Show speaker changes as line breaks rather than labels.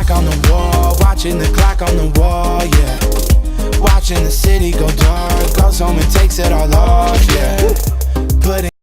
back on the wall, watching the clock on the wall, yeah. Watching the city go dark, goes home and takes it all off, yeah. Putting